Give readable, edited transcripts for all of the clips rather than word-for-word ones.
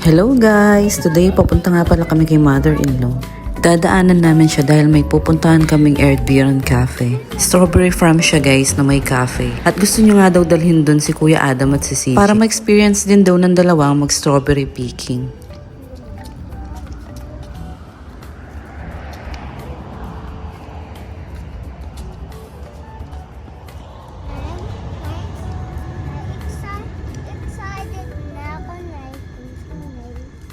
Hello guys! Today papunta nga pala kami kay mother-in-law. Dadaanan namin siya dahil may pupuntahan kaming Erd Biron Cafe. Strawberry farm siya guys na may cafe. At gusto nyo nga daw dalhin dun si Kuya Adam at si CJ para ma-experience din daw ng dalawang mag-strawberry picking.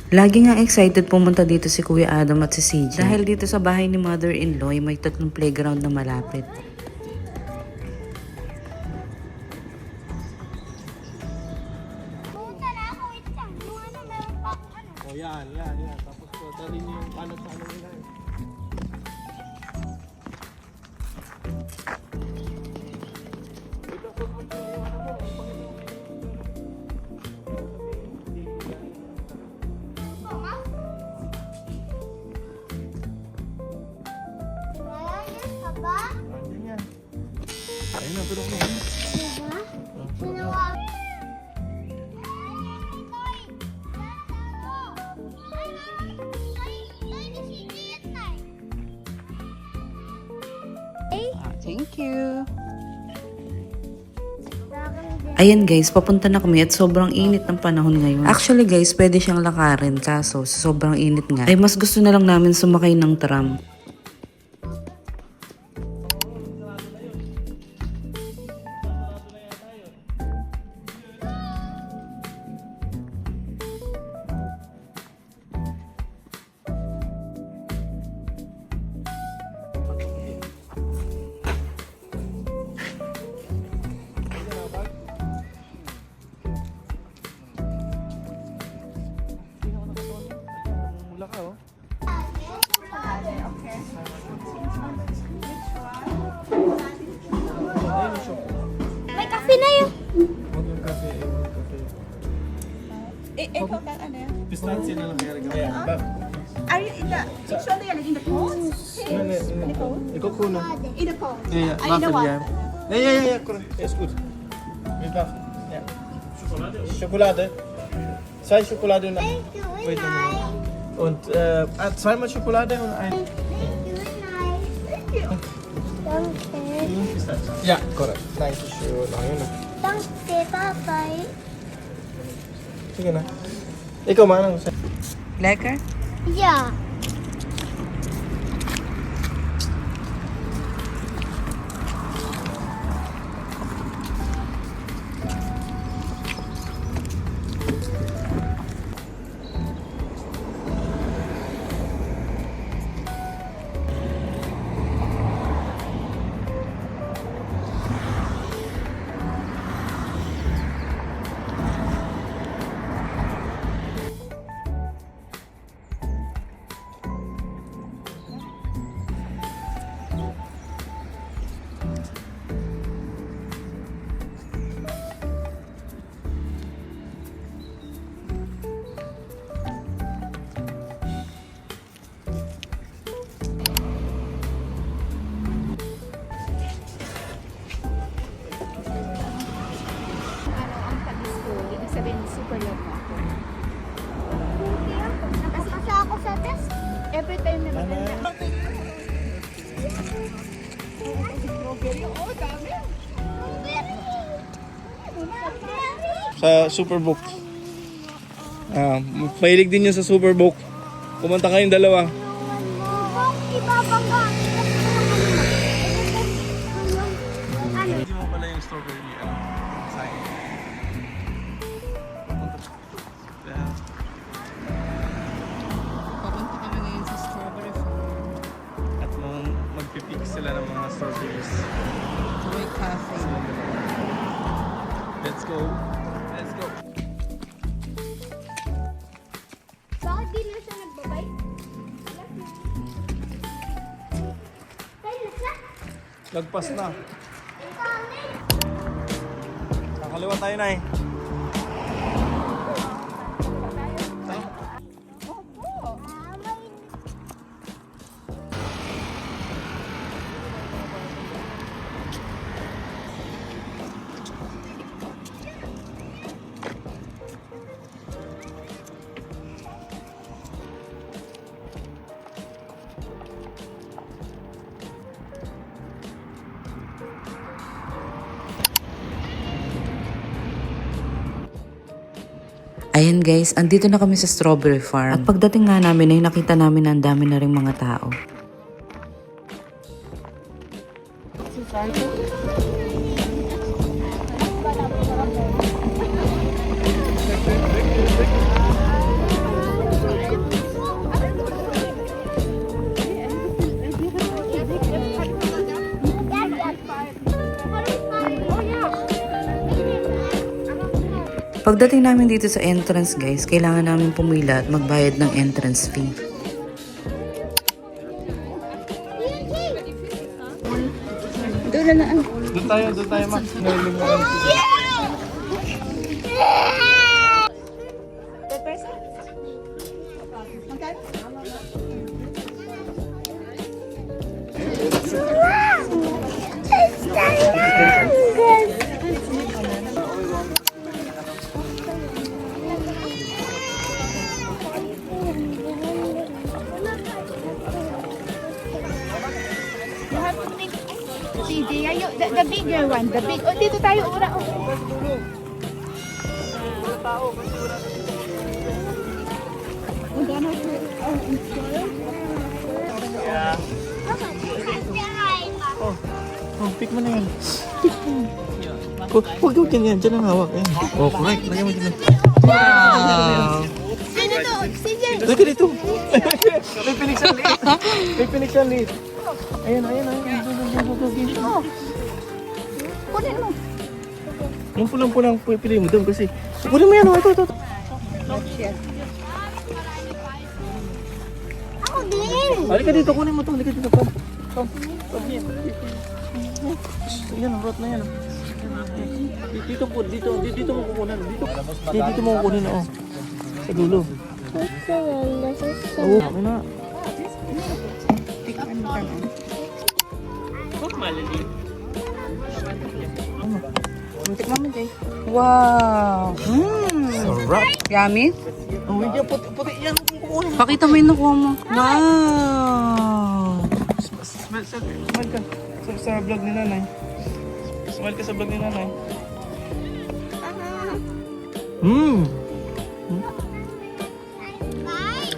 Lagi nga excited pumunta dito si Kuya Adam at si CJ. Dahil dito sa bahay ni mother-in-law ay may 3 playground na malapit. Oh, yan. Tapos dali niyo yung kanot sa ano nila. Ayun na, tulog na. Thank you! Ayan guys, papunta na kami at sobrang init ng panahon ngayon. Actually guys, pwede siyang lakarin kaso sa sobrang init nga ay mas gusto na lang namin sumakay ng tram. May kape na yun. Huwag yung kape. Ikaw ka ano yan? Pistache na lang kaya gawin. Are you in the, actually like in the cones? In the cones? Ikaw kuna. In the cones? Ja, In the Waffel, what? ja. Ja, correct. Is goed. Mit Waffel. Ja. Schokolade. 2 Schokolade und ein. Wait a minute. Und zweimal Schokolade und ein. Ja, correct. Danke schön. Ayun na. Danke, Papay. Sige na. Ikaw manang. Lekker? Ja. Super love ako. Nakapasa ako sa test. Every time na maganda. Oh, dami. Sa Superbook. Mahilig din yun sa Superbook. Kumanta kayong dalawa. Hindi mo pala yung strawberry sign. Papunta kami ngayon sa strawberry farm. At magpipick sila ng mga strawberries. May cafe. Let's go. Let's go. Bakit di na siya nagbabay? Lagpas na. Nakaliwa tayo na eh. Ayan guys, andito na kami sa strawberry farm. At pagdating nga namin ay nakita namin na ang dami na rin mga tao. Pagdating namin dito sa entrance guys, kailangan namin pumila at magbayad ng entrance fee. Doon tayo ma. Per person? Magkano? You have to take CJ, the bigger one, the big. Oh, dito tayo ura. Oh. Oh, pick mo na yan. Huwag yan yan. Diyan ang hawak. Yan. Oh, correct. Lagyan mo dyan. Wow! Sino to? CJ. Lagyan dito. May pinik siya liit. May pinik siya liit. Ayan. Kunin mo. Yung pulang-pulang pili mo doon kasi. Kunin mo yan. Ito. Ako din. Halika dito. Kunin mo to. Halika dito. Come. Yan ang rot na yan. Dito mo kukunan. Dito mo kukunin. Oh. Sa dulo. Oo. Ako na. Tikman mo, Jay. Wow! Sarap. Yummy? Oh, hindi. Puti yan. Kukunin. Pakita mo yung nakuha mo. Wow! Smile ka. Sa vlog ni nanay. Smile ka sa vlog ni nanay.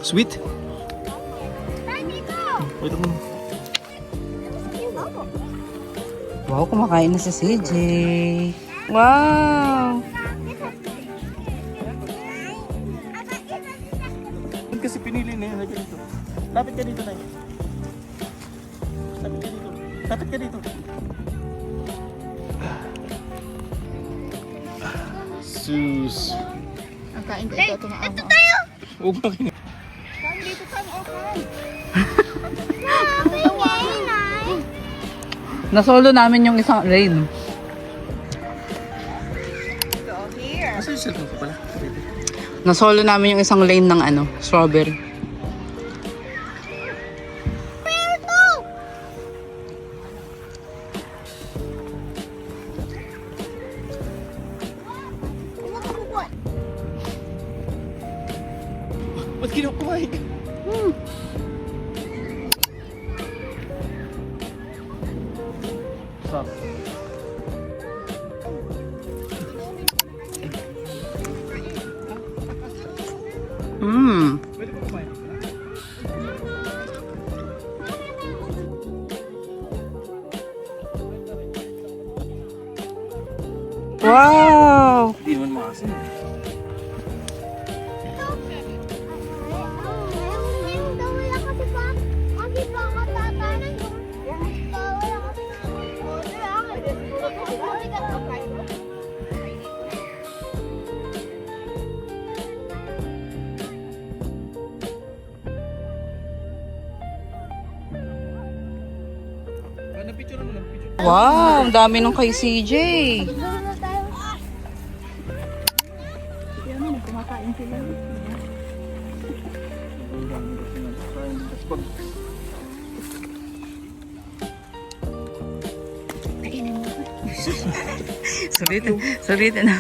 Sweet. Wait mo. Wow, kumakain na si CJ. Wow! Kasi pinili na yan. Lapit ka dito, Nay. Lapit ka dito. Sus. Ang kain ko ito, tumaawa. Ito tayo. Huwag pa kini. Kain dito, kain, kain. Nasolo namin yung isang lane. Go here. Asa yung cellphone ko pala? Nasolo namin yung isang lane ng ano, strawberry. Ba't kinukuhay ka? Stop. Pwede mo kumain. Wow! Hindi naman makasin. Napicture mo lang. Wow! Ang dami nung kay CJ. Yan, kumakain sila. Kainin mo. Sulitin na.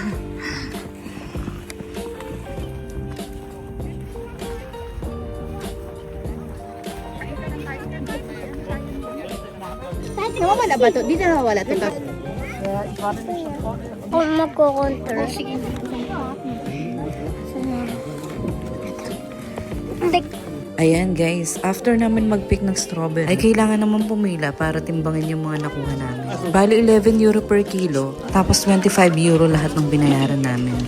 Nawawala ba ito? Di na nawawala ito. Kung magkukontra. Sige. Ayan guys, after namin mag-pick ng strawberry, ay kailangan naman pumila para timbangin yung mga nakuha namin. Bali 11 euro per kilo, tapos 25 euro lahat ng binayaran namin.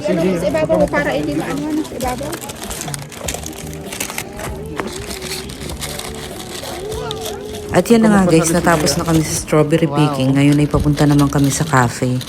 Ano sa ibabaw mo para hindi maano sa ibabaw? At yan na nga guys, natapos na kami sa strawberry picking. Ngayon ay papunta naman kami sa cafe.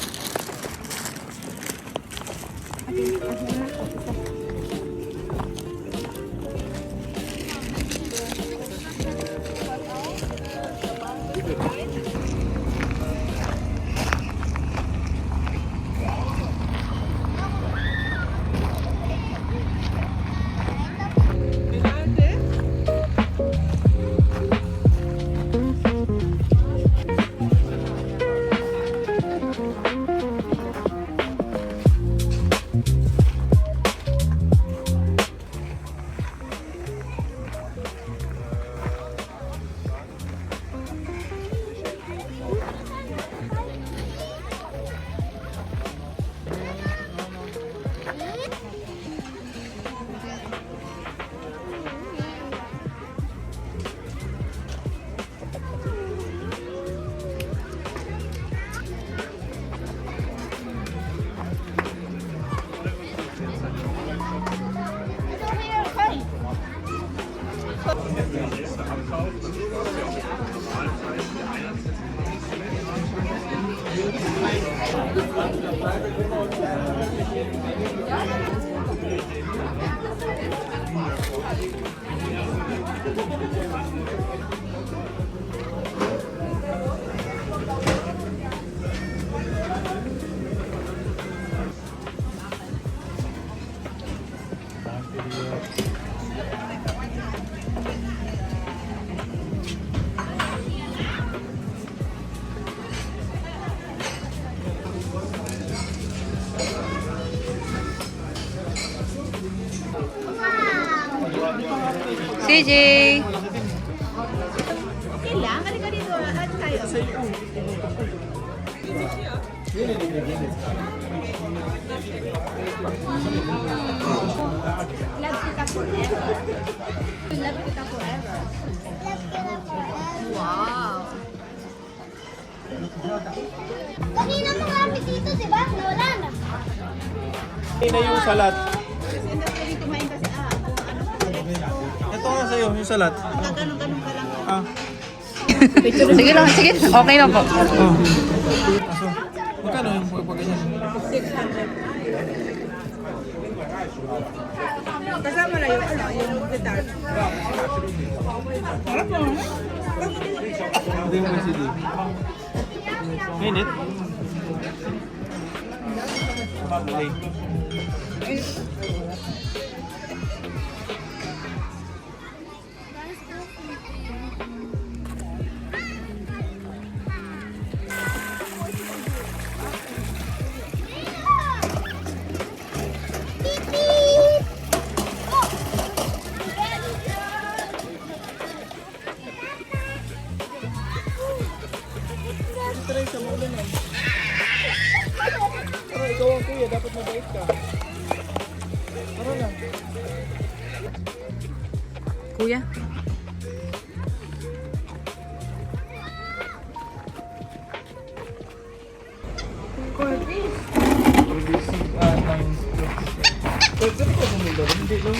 CJ! Okay lang, halika dito at tayo. Love kita forever. Love kita forever. Wow. Kanina mo kami dito, di ba? Nawala na. Hindi na yung salat. Hindi pwede kumain kasi Ito nga sa'yo, yung salat. ganun-ganun ka lang. Ah. Sige lang, sige. Okay lang po. Oh. Aso. Magkano yung pag ganyan? Kasama na yung guitar. Hindi mo CD. Minute? Okay. Try sa mga ganun. Tara, ikaw ang kuya, dapat mabait ka. Tara na. Kuya? Pwede ka bumilo, hindi no?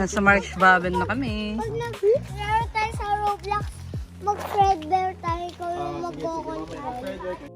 Nasa March Baben na kami. Pag nag-laro tayo sa Roblox, mag-Fred Bear tayo kung yung magko-control.